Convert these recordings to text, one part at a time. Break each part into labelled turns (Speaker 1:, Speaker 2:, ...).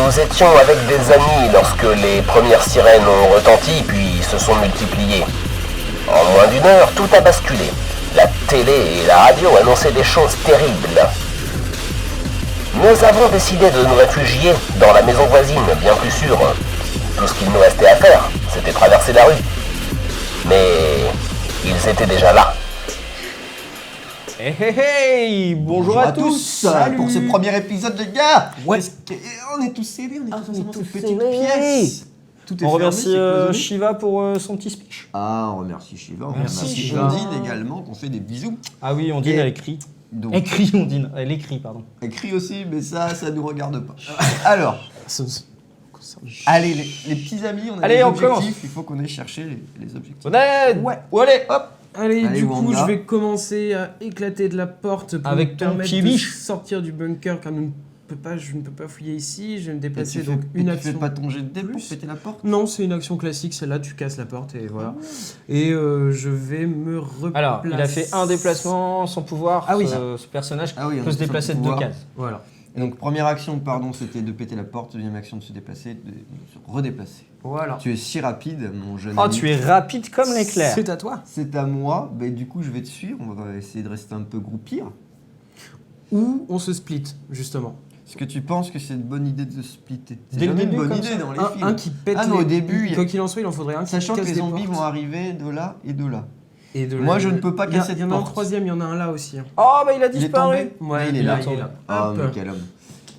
Speaker 1: Nous étions avec des amis lorsque les premières sirènes ont retenti puis se sont multipliées. En moins d'une heure, tout a basculé. La télé et la radio annonçaient des choses terribles. Nous avons décidé de nous réfugier dans la maison voisine, bien plus sûre. Tout ce qu'il nous restait à faire, c'était traverser la rue. Mais ils étaient déjà là.
Speaker 2: Hey hey hey! Bonjour à tous!
Speaker 3: Salut. Pour ce premier épisode, les gars!
Speaker 2: Ouais.
Speaker 3: On est tous serrés, on est tous dans
Speaker 2: tous
Speaker 3: cette petite
Speaker 2: serrés.
Speaker 3: pièce. Tout est
Speaker 2: On
Speaker 3: fermé,
Speaker 2: remercie
Speaker 3: c'est cloisonné.
Speaker 2: Shiva pour son petit speech.
Speaker 3: Ah, on remercie Shiva, on
Speaker 2: Merci,
Speaker 3: remercie
Speaker 2: Shiva.
Speaker 3: Ondine également, qu'on fait des bisous.
Speaker 2: Ah oui, Ondine,
Speaker 3: Et-
Speaker 2: elle écrit.
Speaker 3: Donc,
Speaker 2: Écrit, Ondine. Elle écrit, pardon.
Speaker 3: écrit aussi, mais ça nous regarde pas. Alors, allez, les petits amis, on a
Speaker 2: Allez,
Speaker 3: des
Speaker 2: on
Speaker 3: objectifs,
Speaker 2: commence.
Speaker 3: il faut qu'on aille chercher les objectifs.
Speaker 2: Honnête!
Speaker 3: Ouais.
Speaker 2: Ou allez, hop!
Speaker 4: Allez,
Speaker 3: Allez,
Speaker 4: du coup,
Speaker 3: Wanda.
Speaker 4: je vais commencer à éclater de la porte pour
Speaker 2: Avec
Speaker 4: me
Speaker 2: ton
Speaker 4: permettre
Speaker 2: petit
Speaker 4: de
Speaker 2: biche.
Speaker 4: sortir du bunker car je ne peux pas fouiller ici. Je vais me
Speaker 3: Et
Speaker 4: déplacer
Speaker 3: tu
Speaker 4: donc
Speaker 3: fais,
Speaker 4: une
Speaker 3: et tu fais
Speaker 4: action.
Speaker 3: pas ton jet de dé pour
Speaker 4: plus.
Speaker 3: péter la porte?
Speaker 4: Non, c'est une action classique. Celle-là, tu casses la porte et voilà. Et je vais me replacer.
Speaker 2: Alors, il a fait un déplacement sans pouvoir.
Speaker 4: Ah oui.
Speaker 2: Ce personnage
Speaker 3: Ah oui, on
Speaker 2: peut se
Speaker 3: est sur
Speaker 2: déplacer
Speaker 3: le
Speaker 2: de deux
Speaker 3: pouvoir.
Speaker 2: cases.
Speaker 4: Voilà.
Speaker 3: Et donc, première action, pardon, c'était de péter la porte. Deuxième action, de se déplacer, de se redéplacer.
Speaker 4: Voilà.
Speaker 3: Tu es si rapide, mon jeune
Speaker 2: Oh,
Speaker 3: ami.
Speaker 2: tu es rapide comme l'éclair.
Speaker 4: C'est à toi.
Speaker 3: C'est à moi. Bah, du coup, je vais te suivre. On va essayer de rester un peu groupir.
Speaker 4: Ou on se split, justement.
Speaker 3: Est-ce que tu penses que c'est une bonne idée de se splitter? C'est
Speaker 2: Dès le
Speaker 3: jamais une
Speaker 2: début,
Speaker 3: bonne
Speaker 2: comme
Speaker 3: idée
Speaker 2: ça.
Speaker 3: dans les
Speaker 4: Un,
Speaker 3: films.
Speaker 4: un qui pète
Speaker 3: Ah, mais au
Speaker 4: les-
Speaker 3: début,
Speaker 4: Quoi qu'il en soit, il en faudrait un qui
Speaker 3: Sachant que
Speaker 4: casse
Speaker 3: les
Speaker 4: des
Speaker 3: zombies
Speaker 4: portes.
Speaker 3: vont arriver de là et de là.
Speaker 4: Et de
Speaker 3: Moi,
Speaker 4: là-
Speaker 3: je ne peux pas
Speaker 4: Il y a-
Speaker 3: casser de
Speaker 4: Il y en a un
Speaker 3: porte.
Speaker 4: troisième, il y en a un là aussi.
Speaker 2: Oh, bah il a
Speaker 3: Il est
Speaker 2: disparu.
Speaker 3: tombé.
Speaker 4: Ouais,
Speaker 3: il est là.
Speaker 4: il est là.
Speaker 3: Ah,
Speaker 4: Hop.
Speaker 3: mais quel homme.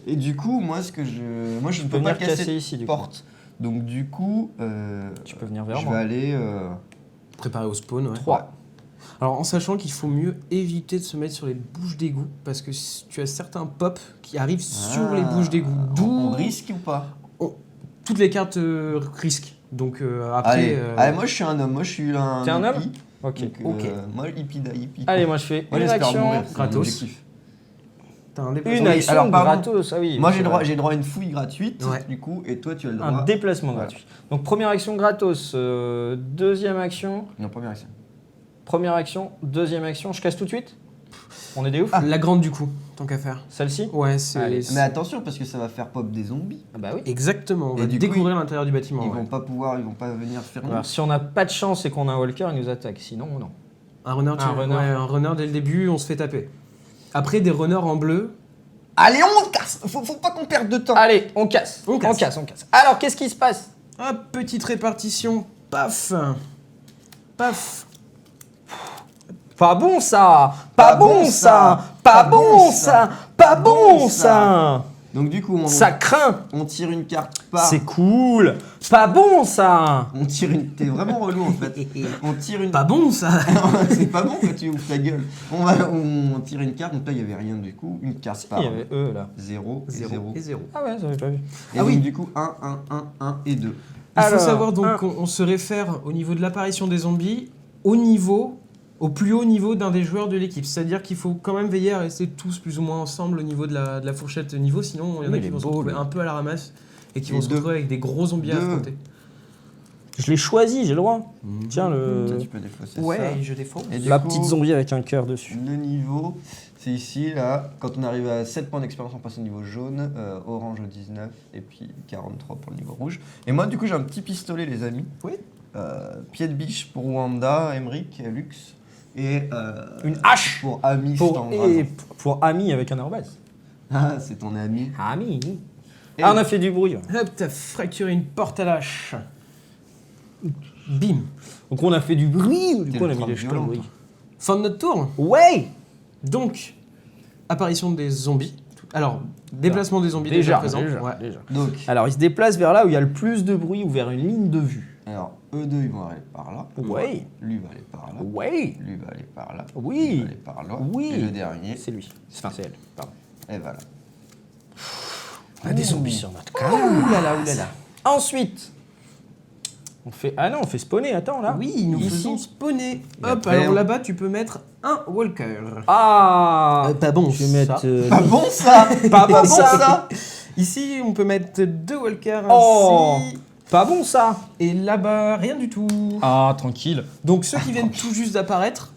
Speaker 3: Et du coup, moi, je ne
Speaker 2: peux
Speaker 3: peux pas
Speaker 2: venir
Speaker 3: casser
Speaker 2: casser
Speaker 3: de
Speaker 2: ici, du coup.
Speaker 3: porte. Donc, du coup,
Speaker 2: Tu peux venir vers
Speaker 3: je vais
Speaker 2: moi.
Speaker 3: aller.
Speaker 4: Préparé au spawn, ouais.
Speaker 2: 3.
Speaker 4: Alors en sachant qu'il faut mieux éviter de se mettre sur les bouches d'égout parce que tu as certains pops qui arrivent sur les bouches d'égout. D'où
Speaker 3: On risque ou pas?
Speaker 4: toutes les cartes risquent. Donc après.
Speaker 3: Allez. Allez, moi, je suis un homme. Moi, je suis un.
Speaker 2: T'es un homme?
Speaker 3: hippie.
Speaker 2: Ok.
Speaker 3: Donc,
Speaker 4: Ok.
Speaker 3: Moi, hippie da hippie.
Speaker 2: Allez, moi je fais
Speaker 3: Moi,
Speaker 2: une
Speaker 3: j'espère
Speaker 2: action.
Speaker 3: mourir, c'est mon
Speaker 4: gratos.
Speaker 3: objectif.
Speaker 4: T'as un
Speaker 2: Une
Speaker 4: déplacement.
Speaker 3: Oui,
Speaker 2: action
Speaker 3: alors, pardon.
Speaker 2: gratos. Ah oui.
Speaker 3: Moi,
Speaker 2: c'est
Speaker 3: j'ai
Speaker 2: vrai.
Speaker 3: droit à une fouille gratuite,
Speaker 4: Ouais.
Speaker 3: du coup, et toi, tu as le droit.
Speaker 2: Un déplacement
Speaker 3: Voilà.
Speaker 2: gratuit. Donc première action gratos, deuxième action,
Speaker 3: Non, première action.
Speaker 2: deuxième action, je casse tout de suite. On est des ouf.
Speaker 4: La grande du coup, tant qu'à faire.
Speaker 2: Celle-ci.
Speaker 4: Ouais, c'est.
Speaker 2: Allez.
Speaker 3: Mais attention, parce que ça va faire pop des zombies.
Speaker 2: Ah bah oui.
Speaker 4: Exactement, on
Speaker 3: Et
Speaker 4: va
Speaker 3: du coup,
Speaker 4: découvrir l'intérieur du bâtiment.
Speaker 3: Ils
Speaker 4: ouais.
Speaker 3: vont pas venir faire
Speaker 2: Alors si on n'a pas de chance et qu'on a un walker, il nous attaque. Sinon non.
Speaker 4: Un runner,
Speaker 2: Un runner.
Speaker 4: Ouais, un runner dès le début, on se fait taper. Après, des runners en bleu.
Speaker 3: Allez, on casse. Faut pas qu'on perde de temps.
Speaker 2: Allez, on casse.
Speaker 4: On casse.
Speaker 2: On casse. Alors qu'est-ce qui se passe?
Speaker 4: Hop, petite répartition. Paf. Paf.
Speaker 2: Pas bon ça. Pas bon ça. Pas bon ça. Pas bon ça.
Speaker 3: Donc du coup,
Speaker 2: Ça craint.
Speaker 3: on tire une carte par.
Speaker 2: C'est cool. Pas bon ça.
Speaker 3: On tire une. T'es vraiment relou en fait. On tire une.
Speaker 4: Pas bon ça.
Speaker 3: C'est pas bon quand tu ouvres ta gueule. On tire une carte. Donc là, il y avait rien du coup. Une carte par.
Speaker 2: Il y avait eux là.
Speaker 3: 0 et 0.
Speaker 4: 0 et 0.
Speaker 2: Ah ouais, j'avais pas vu.
Speaker 3: Et
Speaker 4: Ah
Speaker 3: donc,
Speaker 4: oui.
Speaker 3: du coup, 1, 1, 1, 1 et 2.
Speaker 4: Il faut
Speaker 2: Alors,
Speaker 4: savoir donc
Speaker 2: un.
Speaker 4: qu'on se réfère au niveau de l'apparition des zombies au plus haut niveau d'un des joueurs de l'équipe. C'est-à-dire qu'il faut quand même veiller à rester tous plus ou moins ensemble au niveau de la fourchette niveau, sinon il y en a
Speaker 2: Oui, il
Speaker 4: qui
Speaker 2: est
Speaker 4: vont se
Speaker 2: beau,
Speaker 4: retrouver
Speaker 2: lui.
Speaker 4: un peu à la ramasse et qui
Speaker 3: Et
Speaker 4: vont se
Speaker 3: deux.
Speaker 4: retrouver avec des gros zombies à
Speaker 3: Deux.
Speaker 4: affronter.
Speaker 2: Je l'ai choisi, j'ai le droit. Tiens,
Speaker 3: Ça,
Speaker 2: le...
Speaker 3: tu peux défausser ça.
Speaker 4: Ouais, je défausse.
Speaker 3: Et du
Speaker 2: la
Speaker 3: coup,
Speaker 2: petite zombie avec un cœur dessus.
Speaker 3: Le niveau, c'est ici, là. Quand on arrive à 7 points d'expérience, on passe au niveau jaune, orange au 19, et puis 43 pour le niveau rouge. Et moi, du coup, j'ai un petit pistolet, les amis.
Speaker 4: Oui.
Speaker 3: Pied de biche pour Wanda, Emric, Lux. Et
Speaker 2: Une hache
Speaker 3: pour Ami
Speaker 2: pour,
Speaker 3: Stangra.
Speaker 2: et pour ami avec un arrobase.
Speaker 3: Ah, c'est ton ami.
Speaker 2: Ami.
Speaker 3: Et-
Speaker 2: Ah, on a fait du bruit.
Speaker 4: Hop, t'as fracturé une porte à l'âche. Bim.
Speaker 2: Donc on a fait du bruit, ou du
Speaker 3: T'es
Speaker 2: coup on a
Speaker 3: ultra
Speaker 2: mis les cheveux
Speaker 3: violent,
Speaker 2: bruit.
Speaker 3: toi.
Speaker 4: Fin de notre tour.
Speaker 2: Ouais.
Speaker 4: Donc, apparition des zombies. Alors, déplacement des zombies déjà présent. Ouais.
Speaker 2: déjà.
Speaker 3: Donc,
Speaker 2: Alors il se déplace vers là où il y a le plus de bruit ou vers une ligne de vue.
Speaker 3: alors, eux deux, ils vont aller par là.
Speaker 2: Ouais.
Speaker 3: Lui va aller par là.
Speaker 2: Ouais.
Speaker 3: Lui va aller par là.
Speaker 2: Oui.
Speaker 3: Lui va aller par là.
Speaker 2: Oui.
Speaker 3: Et le dernier,
Speaker 2: C'est lui. Enfin c'est elle. Pardon.
Speaker 3: et voilà.
Speaker 2: On a des zombies sur notre cas.
Speaker 4: Oulala, oulala.
Speaker 2: Ensuite, on fait... Ah non, on fait spawner, attends là.
Speaker 4: Oui, nous
Speaker 2: Ici.
Speaker 4: faisons spawner.
Speaker 3: Et
Speaker 4: Hop,
Speaker 3: après,
Speaker 4: alors
Speaker 3: on-
Speaker 4: là-bas, tu peux mettre un walker.
Speaker 2: Ah
Speaker 4: Pas bon,
Speaker 2: Je vais
Speaker 4: ça.
Speaker 2: mettre...
Speaker 3: Pas bon ça.
Speaker 2: Pas bon
Speaker 3: Pas bon
Speaker 2: ça.
Speaker 3: ça.
Speaker 4: Ici, on peut mettre 2 walkers
Speaker 2: Oh.
Speaker 4: ainsi.
Speaker 2: Pas bon ça.
Speaker 4: Et là-bas, rien du tout.
Speaker 2: Ah, tranquille.
Speaker 4: Donc ceux qui viennent tout juste d'apparaître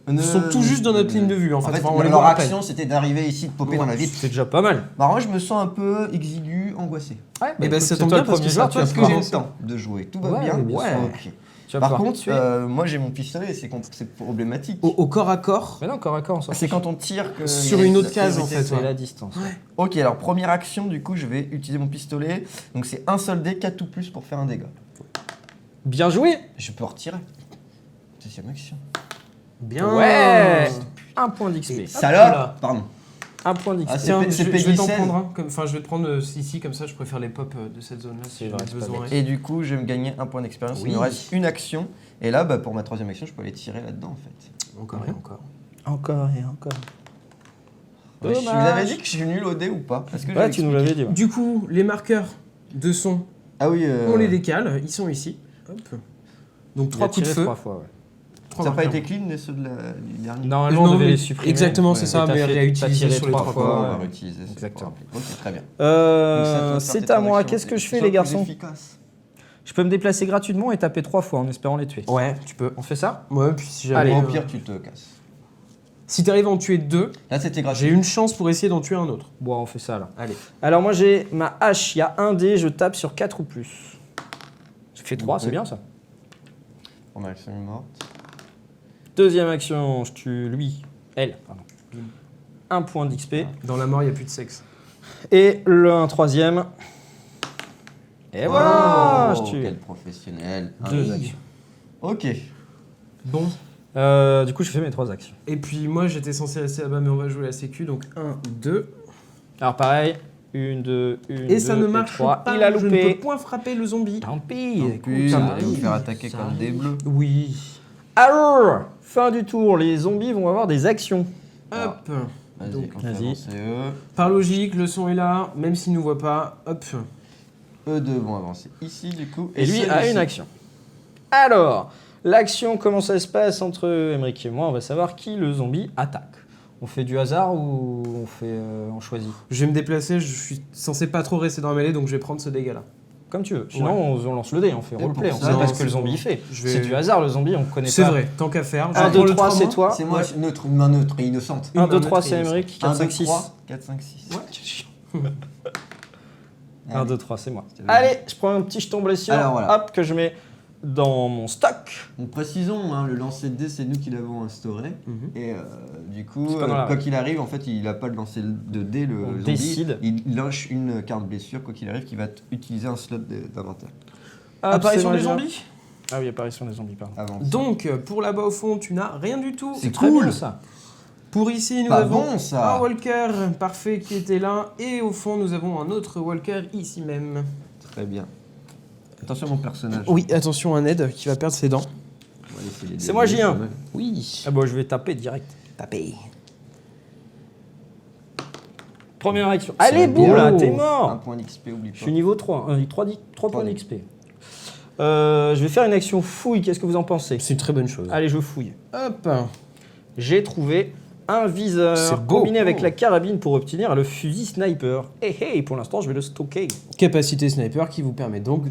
Speaker 3: Ne-
Speaker 4: sont tout juste dans notre ligne de vue. En fait,
Speaker 3: En fait,
Speaker 4: Enfin, on les
Speaker 3: leur
Speaker 4: voit à peine.
Speaker 3: action, c'était d'arriver ici, de popper dans la vitre.
Speaker 2: C'est déjà pas mal.
Speaker 3: Bah, moi, je me sens un peu exigu angoissé.
Speaker 2: Ouais,
Speaker 4: Eh ben,
Speaker 2: écoute,
Speaker 4: ça
Speaker 2: c'est
Speaker 4: tombe
Speaker 2: toi
Speaker 4: bien
Speaker 2: le
Speaker 4: parce que
Speaker 2: premier
Speaker 4: ça,
Speaker 2: joueur,
Speaker 4: tu
Speaker 2: tu
Speaker 4: as
Speaker 2: vas
Speaker 4: ce que
Speaker 2: pouvoir-
Speaker 4: j'ai
Speaker 3: le temps de jouer. Tout va
Speaker 2: Ouais,
Speaker 3: bien.
Speaker 2: bien sûr.
Speaker 3: Ok.
Speaker 2: Tu vas
Speaker 3: Par
Speaker 2: pouvoir
Speaker 3: contre,
Speaker 2: tuer.
Speaker 3: moi j'ai mon pistolet, c'est problématique.
Speaker 4: Au corps à corps,
Speaker 2: Mais non, corps à corps, on s'en
Speaker 3: C'est
Speaker 2: fiche.
Speaker 3: quand on tire que
Speaker 4: Sur
Speaker 3: il y a
Speaker 4: une autre
Speaker 3: la
Speaker 4: case, en
Speaker 3: priorité.
Speaker 4: fait,
Speaker 2: C'est la distance.
Speaker 3: Ok, alors première action, du coup, je vais utiliser mon pistolet. Donc c'est un seul dé, 4 ou plus pour faire un dégât.
Speaker 2: Bien joué.
Speaker 3: Je peux retirer. Deuxième action.
Speaker 4: bien.
Speaker 2: Ouais. Un point d'XP.
Speaker 4: Et-
Speaker 3: Salope
Speaker 4: là.
Speaker 3: Pardon.
Speaker 2: Un point d'XP.
Speaker 3: Ah, c'est
Speaker 4: Tiens,
Speaker 3: P- c'est
Speaker 4: je vais
Speaker 3: Peggy
Speaker 4: t'en
Speaker 3: 16.
Speaker 4: prendre un. Enfin, je vais te prendre ici, comme ça, je préfère les pop de cette zone-là si
Speaker 2: C'est
Speaker 4: j'en
Speaker 2: vrai,
Speaker 4: ai
Speaker 2: c'est pas
Speaker 4: besoin.
Speaker 2: bête.
Speaker 3: Et du coup, je vais me gagner un point d'expérience.
Speaker 2: Oui.
Speaker 3: Il me reste une action. Et là, pour ma troisième action, je peux aller tirer là-dedans en fait.
Speaker 4: Encore et encore.
Speaker 2: Encore et encore.
Speaker 3: Ouais, je vous
Speaker 2: Dommage.
Speaker 3: avais dit que je suis nul au dé ou pas? Est-ce que
Speaker 2: Ouais,
Speaker 3: j'ai
Speaker 2: tu nous
Speaker 3: expliqué
Speaker 2: l'avais dit. Ouais.
Speaker 4: Du coup, les marqueurs de son,
Speaker 3: Ah oui.
Speaker 4: on les décale, ils sont ici. Hop. Donc
Speaker 2: Il a
Speaker 4: 3 coups de
Speaker 2: tiré
Speaker 4: feu.
Speaker 2: 3 fois, ouais.
Speaker 4: trois
Speaker 3: Ça n'a pas
Speaker 4: marqueurs.
Speaker 3: été clean, ceux du dernier?
Speaker 2: Normalement, on
Speaker 4: Non,
Speaker 2: devait
Speaker 4: mais
Speaker 2: les supprimer.
Speaker 4: exactement, c'est
Speaker 3: Ouais,
Speaker 4: ça,
Speaker 2: et t'as
Speaker 4: mais
Speaker 2: fait-
Speaker 4: réutiliser
Speaker 2: t'as tiré
Speaker 4: sur les
Speaker 2: 3
Speaker 4: trois
Speaker 3: On
Speaker 2: fois.
Speaker 3: va
Speaker 2: ouais.
Speaker 3: réutiliser. ça
Speaker 2: Exactement.
Speaker 3: pour rappeler. Ok, très bien. Donc ça doit faire
Speaker 2: C'est
Speaker 3: tes
Speaker 2: à moi.
Speaker 3: transactions
Speaker 2: Qu'est-ce que je fais,
Speaker 3: de
Speaker 2: les
Speaker 3: plus en plus
Speaker 2: garçons?
Speaker 3: efficaces.
Speaker 2: Je peux me déplacer gratuitement et taper 3 fois en espérant les tuer.
Speaker 4: Ouais, tu peux.
Speaker 2: On fait ça?
Speaker 4: Ouais, puis si
Speaker 2: Allez.
Speaker 4: jamais.
Speaker 3: Au pire, tu te casses.
Speaker 4: Si t'arrives à en tuer 2,
Speaker 3: Là, c'était gratuit.
Speaker 4: j'ai une chance pour essayer d'en tuer un autre.
Speaker 2: Bon, on fait ça là.
Speaker 4: Allez.
Speaker 2: Alors moi j'ai ma hache, il y a un dé, je tape sur 4 ou plus. Ça fait 3,
Speaker 3: Ok.
Speaker 2: c'est bien ça.
Speaker 3: Première action est morte.
Speaker 2: Deuxième action, je tue lui, elle, pardon. Un point d'XP.
Speaker 4: Dans la mort, il n'y a plus de sexe.
Speaker 2: Et un troisième. Et voilà,
Speaker 3: Oh,
Speaker 2: je tue.
Speaker 3: quel professionnel.
Speaker 2: Deux
Speaker 3: Oui.
Speaker 2: actions.
Speaker 3: Ok.
Speaker 4: Bon.
Speaker 2: Du coup, je fais mes 3 actions.
Speaker 4: Et puis moi, j'étais censé rester là-bas, mais on va jouer la sécu. Donc 1, 2.
Speaker 2: Alors pareil, 1, 2, 1,
Speaker 4: Et ça ne
Speaker 2: 2,
Speaker 4: marche
Speaker 2: 3.
Speaker 4: pas.
Speaker 2: Il a
Speaker 4: Je ne
Speaker 2: loupé.
Speaker 4: peux point frapper le zombie.
Speaker 2: Tant pis,
Speaker 3: Tant
Speaker 2: écoute,
Speaker 3: pis,
Speaker 2: ça
Speaker 3: on va vous
Speaker 2: arrive,
Speaker 3: faire attaquer
Speaker 2: ça
Speaker 3: comme des
Speaker 2: arrive.
Speaker 3: bleus.
Speaker 4: Oui.
Speaker 2: Alors, fin du tour, les zombies vont avoir des actions.
Speaker 4: Hop.
Speaker 3: Vas-y,
Speaker 4: Donc,
Speaker 3: quand tu
Speaker 2: vas-y.
Speaker 3: avances, eux.
Speaker 4: Par logique, le son est là, même s'il ne nous voit pas. Hop.
Speaker 3: Eux deux vont avancer ici, du coup.
Speaker 2: Et lui a
Speaker 3: celui-ci.
Speaker 2: une action. Alors, l'action, comment ça se passe entre Emmerich et moi? On va savoir qui le zombie attaque. On fait du hasard ou on choisit?
Speaker 4: Je vais me déplacer, je suis censé pas trop rester dans la mêlée, donc je vais prendre ce dégât-là.
Speaker 2: Comme tu veux. Sinon, on lance le dé, on fait
Speaker 3: Et
Speaker 2: roleplay.
Speaker 3: pour
Speaker 2: On
Speaker 3: ça,
Speaker 2: sait pas
Speaker 4: non,
Speaker 2: ce que
Speaker 4: c'est
Speaker 2: le zombie
Speaker 4: bon.
Speaker 2: fait.
Speaker 4: Je vais-
Speaker 2: C'est du hasard, le zombie, on connaît pas.
Speaker 4: C'est vrai, tant qu'à faire. Je
Speaker 2: 1,
Speaker 4: vais
Speaker 2: 2,
Speaker 4: prendre le
Speaker 2: 3,
Speaker 4: 3
Speaker 2: c'est
Speaker 4: mois.
Speaker 2: toi.
Speaker 3: C'est moi,
Speaker 4: Ouais.
Speaker 3: neutre, une main neutre et innocente.
Speaker 2: 1, 2,
Speaker 4: Une
Speaker 2: 3,
Speaker 4: main
Speaker 2: c'est
Speaker 4: neutre et
Speaker 2: Emmerich.
Speaker 3: 1,
Speaker 2: 4,
Speaker 3: 2,
Speaker 2: 5, 6.
Speaker 3: 3, 4, 5, 6.
Speaker 4: Ouais.
Speaker 2: 1, 2, 3, c'est moi.
Speaker 3: C'était le-
Speaker 2: Allez, je prends un petit jeton blessure.
Speaker 3: Alors, voilà.
Speaker 2: Hop, que je mets dans mon stock.
Speaker 3: Donc précisons, hein, le lancer de dés, c'est nous qui l'avons instauré.
Speaker 4: Mhm.
Speaker 3: Et du coup,
Speaker 2: C'est pas dans la
Speaker 3: quoi
Speaker 2: règle.
Speaker 3: qu'il arrive, en fait, il n'a pas de lancer de dés, le
Speaker 2: On
Speaker 3: zombie.
Speaker 2: décide.
Speaker 3: Il lâche une carte blessure, quoi qu'il arrive, qui va utiliser un slot d'inventaire.
Speaker 2: Hop,
Speaker 4: Apparition
Speaker 2: c'est
Speaker 4: des
Speaker 2: dans les-
Speaker 4: zombies.
Speaker 2: Ah oui, apparition des zombies, pardon.
Speaker 3: Avant.
Speaker 4: Donc, pour là-bas au fond, tu n'as rien du tout.
Speaker 3: C'est
Speaker 2: Très
Speaker 3: cool.
Speaker 2: bien, ça.
Speaker 4: Pour ici, nous
Speaker 3: Pas
Speaker 4: avons
Speaker 3: bon, ça.
Speaker 4: un walker parfait qui était là. Et au fond, nous avons un autre walker ici même.
Speaker 3: Très bien. Attention à mon personnage.
Speaker 4: Oui, attention à Ned qui va perdre ses dents.
Speaker 3: On va laisser les
Speaker 2: C'est moi,
Speaker 3: dés,
Speaker 2: J1.
Speaker 3: quand même.
Speaker 4: Oui.
Speaker 2: Ah bon, je vais taper direct.
Speaker 4: Taper.
Speaker 2: Première action.
Speaker 4: C'est
Speaker 2: Allez,
Speaker 4: bien.
Speaker 2: boum, là, t'es
Speaker 3: Un
Speaker 2: mort.
Speaker 3: point d'XP, oublie
Speaker 2: Je
Speaker 3: pas.
Speaker 2: suis niveau 3. 3 points
Speaker 3: Trois
Speaker 2: d'XP. Je vais faire une action fouille. Qu'est-ce que vous en pensez?
Speaker 4: C'est une très bonne chose.
Speaker 2: Allez, je fouille.
Speaker 4: Hop.
Speaker 2: J'ai trouvé un viseur
Speaker 4: C'est beau.
Speaker 2: combiné avec
Speaker 4: Oh.
Speaker 2: la carabine pour obtenir le fusil sniper. Hey, pour l'instant, je vais le stocker.
Speaker 4: Capacité sniper qui vous permet donc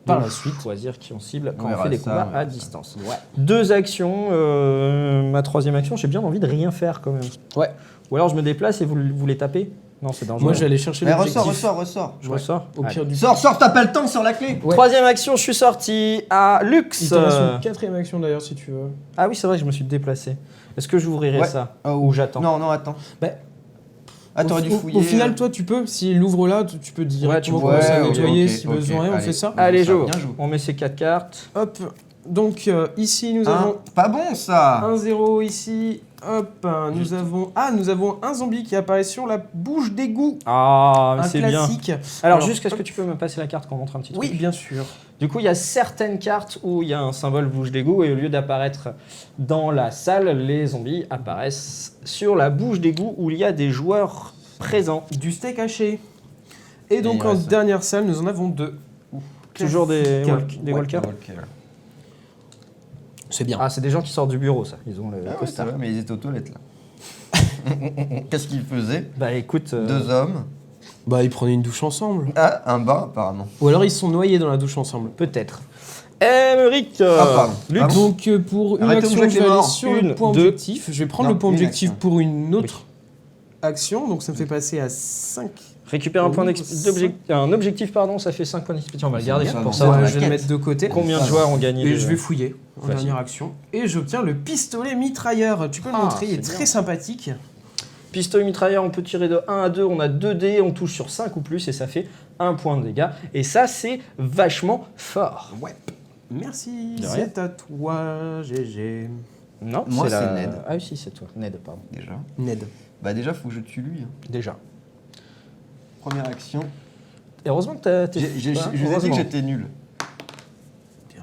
Speaker 4: par la suite.
Speaker 2: choisir qui on cible
Speaker 3: On
Speaker 2: quand on
Speaker 3: verra
Speaker 2: fait des
Speaker 3: ça,
Speaker 2: combats
Speaker 3: on verra
Speaker 2: à
Speaker 3: ça.
Speaker 2: distance.
Speaker 4: Ouais.
Speaker 2: 2 actions. Ma troisième action, j'ai bien envie de rien faire quand même.
Speaker 4: Ouais.
Speaker 2: Ou alors je me déplace et vous les tapez. Non, c'est dangereux.
Speaker 4: Moi, j'allais chercher
Speaker 3: Mais
Speaker 4: l'objectif.
Speaker 3: ressort.
Speaker 2: Je
Speaker 4: Ouais.
Speaker 2: ressors.
Speaker 4: Au pire du
Speaker 3: Sors, t'as pas le temps sur la clé.
Speaker 4: Ouais.
Speaker 2: Troisième action, je suis sorti à Lux.
Speaker 4: Il te reste une quatrième action d'ailleurs si tu veux.
Speaker 2: Ah oui, c'est vrai, je me suis déplacé. Est-ce que j'ouvrirai
Speaker 3: Ouais.
Speaker 2: ça
Speaker 3: Ah,
Speaker 2: ou j'attends?
Speaker 3: Non, attends.
Speaker 4: Bah,
Speaker 3: Ah, t'aurais dû fouiller.
Speaker 4: Au final, toi, tu peux. S'il ouvre là, tu peux dire
Speaker 2: Ouais, tu
Speaker 4: comment
Speaker 2: vois,
Speaker 4: commencer à
Speaker 3: ok,
Speaker 4: nettoyer
Speaker 3: ok,
Speaker 4: si
Speaker 3: ok,
Speaker 4: besoin. On
Speaker 3: allez.
Speaker 4: fait ça.
Speaker 2: Allez,
Speaker 3: Ça,
Speaker 2: Jo.
Speaker 3: bien joué.
Speaker 2: On met ces 4 cartes.
Speaker 4: Hop. Donc ici, nous
Speaker 3: Hein,
Speaker 4: avons
Speaker 3: pas bon ça.
Speaker 4: 1-0 ici. Hop. Nous avons un zombie qui apparaît sur la bouche d'égout.
Speaker 2: Ah, mais
Speaker 4: Un
Speaker 2: c'est bien.
Speaker 4: classique.
Speaker 2: Alors, juste, est-ce que tu peux me passer la carte qu'on montre un petit truc?
Speaker 4: Oui, bien sûr.
Speaker 2: Du coup, il y a certaines cartes où il y a un symbole bouche d'égout et au lieu d'apparaître dans la salle, les zombies apparaissent sur la bouche d'égout où il y a des joueurs présents.
Speaker 4: Du steak haché. Et donc
Speaker 3: il
Speaker 4: en
Speaker 3: reste-
Speaker 4: dernière salle, nous en avons 2.
Speaker 2: Toujours des
Speaker 3: Ouais,
Speaker 2: walkers.
Speaker 3: walker.
Speaker 4: C'est bien.
Speaker 2: Ah, c'est des gens qui sortent du bureau, ça. Ils ont le
Speaker 3: Ah ouais,
Speaker 2: costard.
Speaker 3: ça va, mais ils étaient aux toilettes là. Qu'est-ce qu'ils faisaient?
Speaker 2: Bah écoute,
Speaker 3: 2 hommes.
Speaker 4: Bah, ils prenaient une douche ensemble.
Speaker 3: Ah, un bain apparemment.
Speaker 4: Ou alors ils se sont noyés dans la douche ensemble.
Speaker 2: peut-être. Emmerich,
Speaker 3: Ah, pardon.
Speaker 2: Lux.
Speaker 3: Ah bon
Speaker 4: Donc pour une
Speaker 3: Arrêtez de
Speaker 4: action,
Speaker 3: jouer
Speaker 4: je vais
Speaker 3: avec les
Speaker 4: aller
Speaker 3: morts.
Speaker 4: sur le
Speaker 2: Une,
Speaker 4: point
Speaker 2: deux.
Speaker 4: objectif. Je vais prendre
Speaker 3: Non,
Speaker 4: le point
Speaker 3: une
Speaker 4: objectif
Speaker 3: action.
Speaker 4: pour une autre. action, donc ça me fait passer à 5.
Speaker 2: Récupère un, point un objectif, ça fait 5 points d'expérience. On va le garder
Speaker 3: bien,
Speaker 2: pour
Speaker 3: ça,
Speaker 2: ça.
Speaker 3: va.
Speaker 4: Je vais le mettre de côté.
Speaker 2: Combien de joueurs ont gagné
Speaker 4: Et je vais fouiller en
Speaker 2: Facile.
Speaker 4: dernière action. Et j'obtiens le pistolet mitrailleur. Tu peux le montrer, il est très sympathique.
Speaker 2: Pistolet mitrailleur, on peut tirer de 1 à 2, on a 2 dés, on touche sur 5 ou plus et ça fait 1 point de dégâts. Et ça, c'est vachement fort.
Speaker 4: Ouais. Merci,
Speaker 2: De rien.
Speaker 4: c'est à toi, GG.
Speaker 2: Non,
Speaker 3: Moi,
Speaker 2: la-
Speaker 3: c'est Ned.
Speaker 2: Ah oui, si, c'est toi. Ned, pardon.
Speaker 3: Déjà.
Speaker 4: Ned.
Speaker 3: Bah déjà, faut que je tue lui. Hein.
Speaker 2: Déjà.
Speaker 3: Première action.
Speaker 2: Et heureusement que t'es...
Speaker 3: Je vous ai dit
Speaker 2: heureusement.
Speaker 3: que j'étais nul.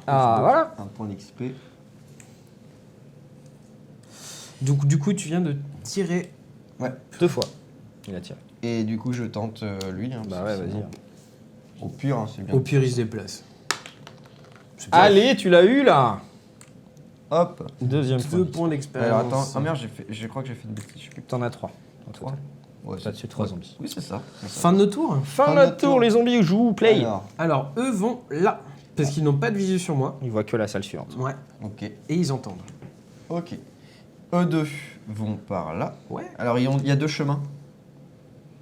Speaker 2: Ah, voilà.
Speaker 3: Un point d'XP.
Speaker 4: Donc du coup, tu viens de tirer.
Speaker 3: Ouais.
Speaker 2: 2 fois. Il a tiré.
Speaker 3: Et du coup, je tente lui. Hein,
Speaker 2: Bah
Speaker 3: parce
Speaker 2: ouais,
Speaker 3: que
Speaker 2: vas-y.
Speaker 3: sinon- Au pire, hein, c'est bien.
Speaker 4: Au pire, il se déplace.
Speaker 2: Allez, tu l'as eu là.
Speaker 3: Hop.
Speaker 2: Deuxième
Speaker 4: 2
Speaker 2: point.
Speaker 4: points d'expérience.
Speaker 3: Alors attends. Ah merde, je crois que j'ai fait une bêtise. Je sais plus.
Speaker 2: T'en as 3.
Speaker 3: Trois. Ouais,
Speaker 2: T'as dessus 3 zombies.
Speaker 3: Oui, c'est ça. c'est ça.
Speaker 4: Fin de notre tour.
Speaker 2: Fin de notre tour, les zombies jouent, play.
Speaker 4: Alors, eux vont là. Parce qu'ils n'ont pas de visu sur moi.
Speaker 2: Ils voient que la salle suivante.
Speaker 4: Ouais.
Speaker 3: Ok.
Speaker 4: Et ils entendent.
Speaker 3: Ok. Eux deux vont par là.
Speaker 4: Ouais.
Speaker 3: Alors, il y a deux chemins.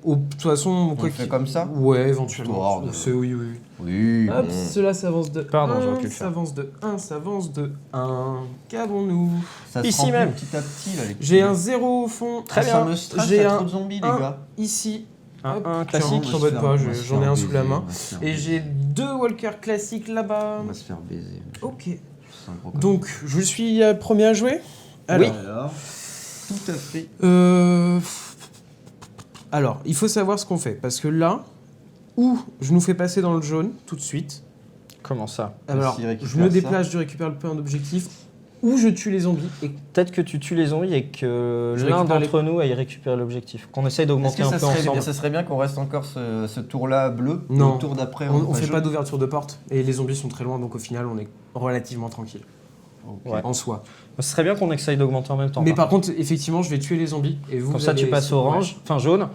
Speaker 4: De toute façon,
Speaker 3: On fait comme ça.
Speaker 4: Ouais, éventuellement.
Speaker 3: Histoire de-
Speaker 4: C'est oui.
Speaker 3: Oui.
Speaker 4: Hop,
Speaker 3: bon.
Speaker 4: cela s'avance de
Speaker 2: Pardon,
Speaker 4: 1,
Speaker 2: j'aurais pu le faire.
Speaker 4: s'avance de 1, s'avance de 1. Qu'avons-nous?
Speaker 3: Ça se
Speaker 2: Ici
Speaker 3: remplit
Speaker 2: même.
Speaker 3: petit à petit là. Les
Speaker 4: J'ai
Speaker 3: petits-
Speaker 4: un 0 au fond.
Speaker 2: Très
Speaker 3: Ça
Speaker 2: bien.
Speaker 3: me stresse,
Speaker 4: J'ai
Speaker 3: il y a
Speaker 4: un
Speaker 3: trop de zombies, les
Speaker 4: un.
Speaker 3: gars.
Speaker 4: Ici.
Speaker 2: Un
Speaker 4: Hop,
Speaker 2: classique.
Speaker 4: tiens, t'embête pas, j'en ai un sous la main. Et j'ai 2 walkers classiques là-bas.
Speaker 3: On va se faire baiser.
Speaker 4: Ok.
Speaker 3: C'est un gros
Speaker 4: Donc, je suis premier à jouer. Alors,
Speaker 3: Alors, tout à fait.
Speaker 4: alors, il faut savoir ce qu'on fait. Parce que là, ou je nous fais passer dans le jaune tout de suite.
Speaker 2: Comment ça?
Speaker 4: Alors,
Speaker 3: S'il récupère
Speaker 4: je me
Speaker 3: ça.
Speaker 4: déplace, je récupère le point d'objectif. Ou je tue les zombies. Et
Speaker 2: Peut-être que tu tues les zombies et que
Speaker 4: Je
Speaker 2: l'un
Speaker 4: récupère
Speaker 2: d'entre nous aille récupérer l'objectif. Qu'on essaye
Speaker 3: Est-ce
Speaker 2: d'augmenter
Speaker 3: que
Speaker 2: un
Speaker 3: ça
Speaker 2: peu
Speaker 3: serait,
Speaker 2: ensemble.
Speaker 3: ça serait bien qu'on reste encore ce tour-là bleu et
Speaker 4: Non.
Speaker 3: le tour d'après
Speaker 4: on fait
Speaker 3: jaune
Speaker 4: pas d'ouverture de porte. Et les zombies sont très loin, donc au final, on est relativement tranquille.
Speaker 3: Ok.
Speaker 2: Ouais.
Speaker 4: En soi.
Speaker 2: Ce serait bien qu'on essaye d'augmenter en même temps.
Speaker 4: Mais par contre, effectivement, je vais tuer les zombies. Et vous,
Speaker 2: Comme
Speaker 4: vous
Speaker 2: ça, tu
Speaker 4: allez-
Speaker 2: passes orange, enfin jaune.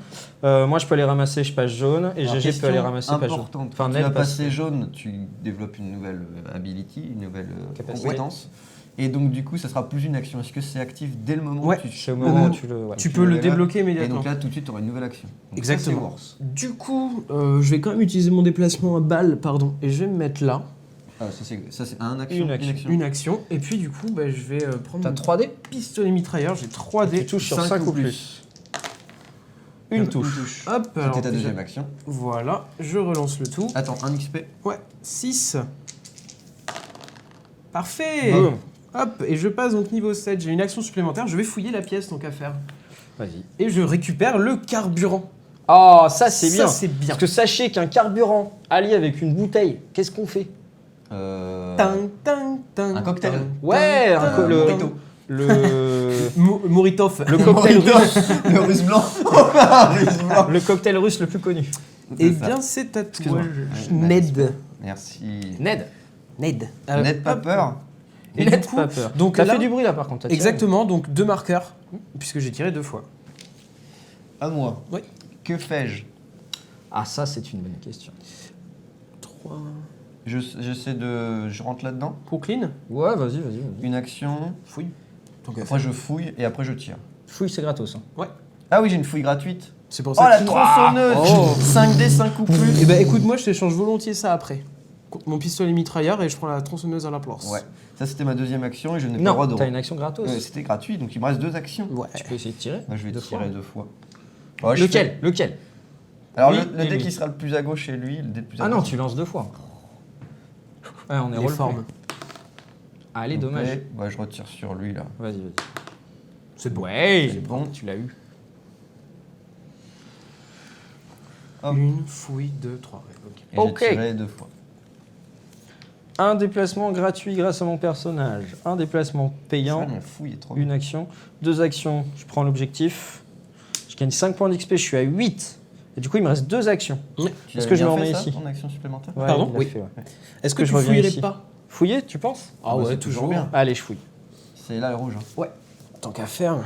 Speaker 2: Moi, je peux les ramasser, je passe jaune. Et
Speaker 3: Alors,
Speaker 2: GG peut
Speaker 3: question
Speaker 2: aller ramasser, pas jaune.
Speaker 3: importante.
Speaker 2: Enfin,
Speaker 3: Quand tu
Speaker 2: Ned
Speaker 3: vas
Speaker 2: passe.
Speaker 3: passer jaune, tu développes une nouvelle ability, une nouvelle
Speaker 2: Capacité.
Speaker 3: compétence. Et donc, du coup, ça sera plus une action. Est-ce que c'est actif dès le moment
Speaker 4: Ouais.
Speaker 3: où tu
Speaker 2: C'est au moment où tu le. ouais.
Speaker 4: Tu
Speaker 3: tu
Speaker 4: peux le
Speaker 3: level up.
Speaker 4: débloquer
Speaker 3: Et
Speaker 4: immédiatement.
Speaker 3: donc là, tout de suite, tu auras une nouvelle action. Donc,
Speaker 4: Exactement.
Speaker 3: ça, c'est worse.
Speaker 4: Du coup, je vais quand même utiliser mon déplacement à balle, pardon. Et je vais me mettre là.
Speaker 3: Ah, ça, c'est un action.
Speaker 2: Une action.
Speaker 4: Une action. Et puis, du coup, bah, je vais prendre
Speaker 2: T'as
Speaker 4: mon
Speaker 2: 3D
Speaker 4: pistolet mitrailleur. J'ai 3D.
Speaker 2: Tu touches sur 5 ou plus. Une touche.
Speaker 4: Hop, alors,
Speaker 3: C'était ta
Speaker 4: déjà-
Speaker 3: deuxième action.
Speaker 4: Voilà, je relance le tout.
Speaker 3: Attends, un XP.
Speaker 4: Ouais, 6. Parfait.
Speaker 2: Boum.
Speaker 4: Hop, et je passe donc niveau 7. J'ai une action supplémentaire. Je vais fouiller la pièce, tant qu'à faire.
Speaker 2: Vas-y.
Speaker 4: Et je récupère le carburant.
Speaker 2: Oh, ça c'est bien.
Speaker 4: Ça, c'est bien.
Speaker 2: Parce que sachez qu'un carburant allié avec une bouteille, qu'est-ce qu'on fait?
Speaker 4: Ting, ting, ting,
Speaker 3: un cocktail.
Speaker 4: ting,
Speaker 2: Ouais,
Speaker 4: ting,
Speaker 2: un
Speaker 4: ting,
Speaker 2: le-
Speaker 4: ting.
Speaker 2: Le.
Speaker 4: Moritov.
Speaker 2: Le cocktail russe.
Speaker 3: Le russe blanc. Le russe blanc.
Speaker 2: Le cocktail russe le plus connu.
Speaker 4: Eh
Speaker 3: C'est ça.
Speaker 4: bien, c'est à toi,
Speaker 3: Excuse-moi.
Speaker 4: Ned.
Speaker 3: Merci.
Speaker 2: Ned.
Speaker 4: Ned.
Speaker 3: Ned pas
Speaker 4: hop.
Speaker 3: peur.
Speaker 4: Et
Speaker 2: Ned,
Speaker 4: du coup,
Speaker 2: pas peur.
Speaker 4: donc
Speaker 2: T'as
Speaker 4: là-
Speaker 2: fait du bruit là par contre. t'as tiré.
Speaker 4: Exactement, donc 2 marqueurs, puisque j'ai tiré 2 fois.
Speaker 3: À moi.
Speaker 4: Oui.
Speaker 3: Que fais-je?
Speaker 2: Ah, ça c'est une bonne question.
Speaker 4: 3.
Speaker 3: Je rentre là-dedans.
Speaker 4: Pour clean.
Speaker 2: Ouais, vas-y, vas-y.
Speaker 3: Une action.
Speaker 4: Fouille. Donc,
Speaker 3: Après, je fouille et après, je tire.
Speaker 2: Fouille, c'est gratos. Hein.
Speaker 3: Ah oui, j'ai une fouille gratuite.
Speaker 4: C'est pour
Speaker 3: Oh,
Speaker 4: ça
Speaker 3: la
Speaker 4: que...
Speaker 3: tronçonneuse.
Speaker 2: Oh.
Speaker 3: 5D, 5 ou plus.
Speaker 4: Eh ben écoute, moi je t'échange volontiers ça après. Mon pistolet mitrailleur et je prends la tronçonneuse à la place.
Speaker 3: Ouais. Ça, c'était ma deuxième action et je n'ai pas le
Speaker 2: Non,
Speaker 3: droit de...
Speaker 2: t'as une action gratos.
Speaker 3: C'était gratuit, donc il me reste 2 actions.
Speaker 4: Ouais.
Speaker 2: Tu peux essayer de tirer.
Speaker 3: Moi, je vais
Speaker 2: Deux
Speaker 3: tirer
Speaker 2: fois.
Speaker 3: 2 fois. Ouais, je
Speaker 2: Lequel
Speaker 3: fais-
Speaker 2: Lequel
Speaker 3: Alors,
Speaker 2: Oui
Speaker 3: le
Speaker 2: et
Speaker 3: dé
Speaker 2: lui.
Speaker 3: qui sera le plus à gauche, c'est lui. Le dé le plus à
Speaker 2: Ah non,
Speaker 3: droite,
Speaker 2: tu lances 2 fois. Ouais, on est
Speaker 4: Les
Speaker 2: roleplay.
Speaker 4: formes.
Speaker 2: Allez,
Speaker 3: Ok.
Speaker 2: dommage.
Speaker 3: Ouais, je retire sur lui, là.
Speaker 2: Vas-y, vas-y.
Speaker 4: C'est bon.
Speaker 2: Ouais,
Speaker 3: C'est bon.
Speaker 2: tu l'as eu.
Speaker 3: Hop.
Speaker 4: 1, fouille, 2, 3.
Speaker 3: Et
Speaker 2: Ok.
Speaker 3: j'ai tiré 2 fois.
Speaker 2: Un déplacement gratuit grâce à mon personnage. Un déplacement payant.
Speaker 3: Ça, mon fouille est trop
Speaker 2: Une action. 2 actions, je prends l'objectif. Je gagne 5 points d'XP, je suis à 8. Et du coup, il me reste 2 actions.
Speaker 3: Tu
Speaker 2: Est-ce
Speaker 3: l'avais
Speaker 2: que je
Speaker 3: bien
Speaker 2: me
Speaker 3: fait,
Speaker 2: remets
Speaker 3: ça,
Speaker 2: ici
Speaker 3: ton action supplémentaire
Speaker 2: Ouais,
Speaker 4: Pardon
Speaker 2: il l'a
Speaker 4: Oui.
Speaker 2: fait, ouais.
Speaker 4: Est-ce
Speaker 2: que
Speaker 4: que
Speaker 2: je
Speaker 4: tu
Speaker 2: reviens
Speaker 4: fouillerais
Speaker 2: ici.
Speaker 4: pas?
Speaker 2: Fouiller, tu penses
Speaker 4: Ah
Speaker 3: Bah,
Speaker 4: ouais,
Speaker 3: c'est
Speaker 4: toujours
Speaker 3: toujours
Speaker 4: bien.
Speaker 3: bien.
Speaker 2: Allez, je fouille.
Speaker 3: C'est là le rouge. Hein.
Speaker 4: Tant qu'à faire.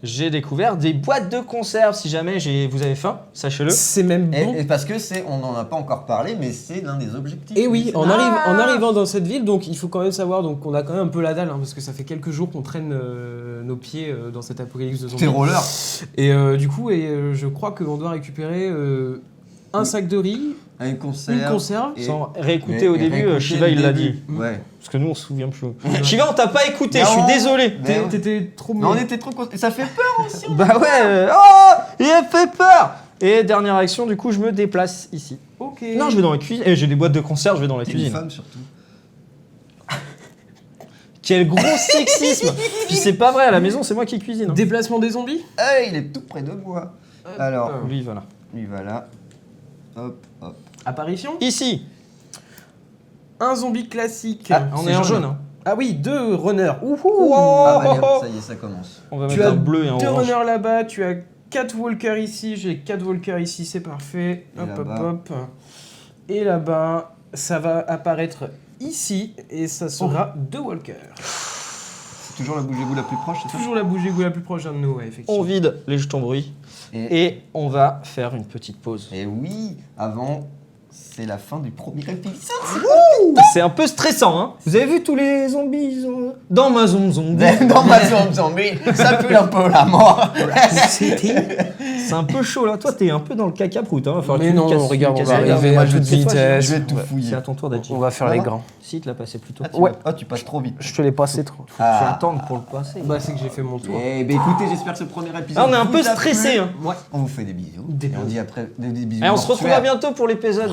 Speaker 2: j'ai découvert des boîtes de conserve. Si jamais vous avez faim, sachez-le.
Speaker 4: C'est même bon.
Speaker 3: Et parce que on n'en a pas encore parlé, mais c'est l'un des objectifs.
Speaker 4: Et oui,
Speaker 3: du
Speaker 4: en
Speaker 3: scénario.
Speaker 4: arrivant dans cette ville, donc il faut quand même savoir, donc on a quand même un peu la dalle, hein, parce que ça fait quelques jours qu'on traîne nos pieds dans cette apocalypse de zombies.
Speaker 3: T'es roller.
Speaker 4: Et du coup, je crois qu'on doit récupérer un sac de riz,
Speaker 3: Une conserve.
Speaker 4: une conserve.
Speaker 3: Et-
Speaker 2: Sans réécouter
Speaker 3: et
Speaker 2: au début,
Speaker 3: réécouter
Speaker 2: Shiva
Speaker 3: le
Speaker 2: il l'a
Speaker 3: début.
Speaker 2: dit.
Speaker 3: Ouais.
Speaker 2: Parce que nous on se souvient plus. Shiva, on t'a pas écouté, je suis
Speaker 3: Non.
Speaker 2: désolé.
Speaker 3: Mais ouais.
Speaker 4: T'étais trop
Speaker 3: Mais on était trop contents. Ça fait peur aussi.
Speaker 2: Bah ouais, oh, il a fait peur. Et dernière action, du coup, je me déplace ici.
Speaker 4: Ok.
Speaker 2: Non, je vais dans la cuisine. Et j'ai des boîtes de conserve, je vais dans la
Speaker 3: T'es une
Speaker 2: cuisine.
Speaker 3: femme surtout.
Speaker 2: Quel gros sexisme. Puis c'est pas vrai, à la maison, c'est moi qui cuisine. hein.
Speaker 4: Déplacement des zombies.
Speaker 3: Ah, il est tout près de moi. Alors,
Speaker 2: Lui, voilà.
Speaker 3: lui voilà. Hop, hop.
Speaker 4: Apparition.
Speaker 2: Ici,
Speaker 4: Un zombie classique.
Speaker 3: Ah,
Speaker 2: on
Speaker 3: c'est
Speaker 2: est en
Speaker 3: jaune.
Speaker 2: jaune. hein.
Speaker 4: Ah oui, 2 runners. Ouhou.
Speaker 3: Ah bah merde, ça y est, ça commence.
Speaker 2: On va
Speaker 4: Tu
Speaker 2: mettre
Speaker 4: as
Speaker 2: un bleu et un
Speaker 4: 2
Speaker 2: orange.
Speaker 4: runners là-bas, tu as 4 walkers ici, j'ai 4 walkers ici, c'est parfait.
Speaker 3: Et
Speaker 4: Hop, hop,
Speaker 3: là-bas.
Speaker 4: hop. Et là-bas, ça va apparaître ici et ça sera 2 walkers.
Speaker 3: C'est toujours la bouche d'égout la plus proche, c'est ça?
Speaker 4: Toujours la bouche d'égout la plus proche d'un de nous, ouais, effectivement.
Speaker 2: On vide les jetons bruit. Et on va faire une petite pause.
Speaker 3: Et oui, avant, c'est la fin du premier épisode.
Speaker 2: C'est un peu stressant, hein. Vous avez vu tous les zombies dans ma zone zombie.
Speaker 3: Dans ma zone zombie, ça pue un peu la mort.
Speaker 2: C'est un peu chaud là. Toi, t'es un peu dans le caca prout. Hein. Va falloir que
Speaker 4: Mais
Speaker 2: tu
Speaker 4: non,
Speaker 2: casses-
Speaker 4: regarde, on
Speaker 2: casses
Speaker 4: va
Speaker 2: les
Speaker 4: arriver
Speaker 2: nerfs.
Speaker 4: à
Speaker 2: Moi,
Speaker 4: toute
Speaker 2: cette fois,
Speaker 4: vitesse.
Speaker 3: Je vais tout
Speaker 2: Ouais,
Speaker 3: fouiller.
Speaker 2: C'est à ton tour d'agir.
Speaker 4: On va faire
Speaker 3: Ça
Speaker 4: les
Speaker 3: va
Speaker 4: grands.
Speaker 2: Si, tu l'as passé plus tôt.
Speaker 3: Ah,
Speaker 4: Ouais.
Speaker 3: tu passes trop vite.
Speaker 4: Je te l'ai passé trop.
Speaker 2: Faut attendre pour le passer.
Speaker 4: Bah, c'est que j'ai fait mon tour.
Speaker 3: Eh ben écoutez, j'espère que ce premier épisode.
Speaker 2: Ah, on est un
Speaker 3: vous
Speaker 2: peu
Speaker 3: a
Speaker 2: stressé.
Speaker 3: plu.
Speaker 2: Hein.
Speaker 4: Ouais.
Speaker 3: On vous fait des bisous.
Speaker 4: Des
Speaker 3: Et on dit après des bisous.
Speaker 2: Et on se retrouve à
Speaker 3: mortuaires.
Speaker 2: bientôt pour l'épisode.